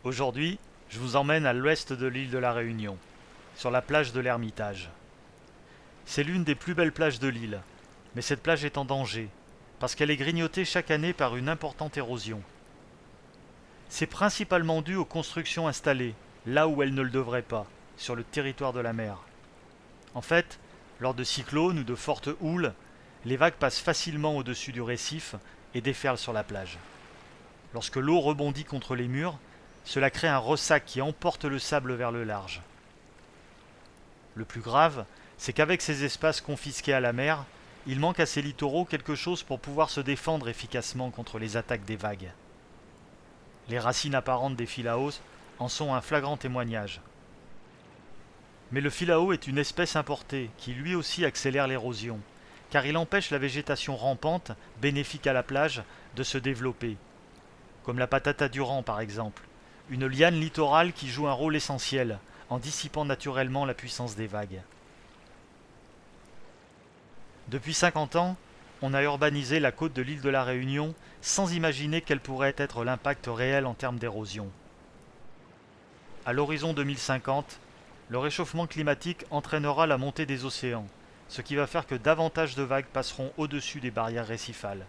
Aujourd'hui, je vous emmène à l'ouest de l'île de la Réunion, sur la plage de l'Ermitage. C'est l'une des plus belles plages de l'île, mais cette plage est en danger, parce qu'elle est grignotée chaque année par une importante érosion. C'est principalement dû aux constructions installées, là où elles ne le devraient pas, sur le territoire de la mer. En fait, lors de cyclones ou de fortes houles, les vagues passent facilement au-dessus du récif et déferlent sur la plage. Lorsque l'eau rebondit contre les murs, cela crée un ressac qui emporte le sable vers le large. Le plus grave, c'est qu'avec ces espaces confisqués à la mer, il manque à ces littoraux quelque chose pour pouvoir se défendre efficacement contre les attaques des vagues. Les racines apparentes des phylaos en sont un flagrant témoignage. Mais le philao est une espèce importée qui lui aussi accélère l'érosion, car il empêche la végétation rampante, bénéfique à la plage, de se développer, comme la patata durand par exemple, une liane littorale qui joue un rôle essentiel en dissipant naturellement la puissance des vagues. Depuis 50 ans, on a urbanisé la côte de l'île de la Réunion sans imaginer quel pourrait être l'impact réel en termes d'érosion. À l'horizon 2050, le réchauffement climatique entraînera la montée des océans, ce qui va faire que davantage de vagues passeront au-dessus des barrières récifales.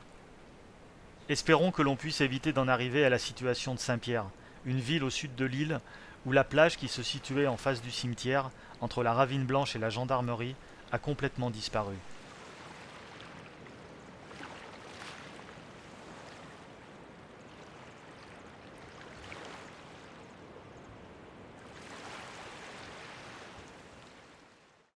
Espérons que l'on puisse éviter d'en arriver à la situation de Saint-Pierre, une ville au sud de l'île, où la plage qui se situait en face du cimetière, entre la Ravine Blanche et la gendarmerie, a complètement disparu.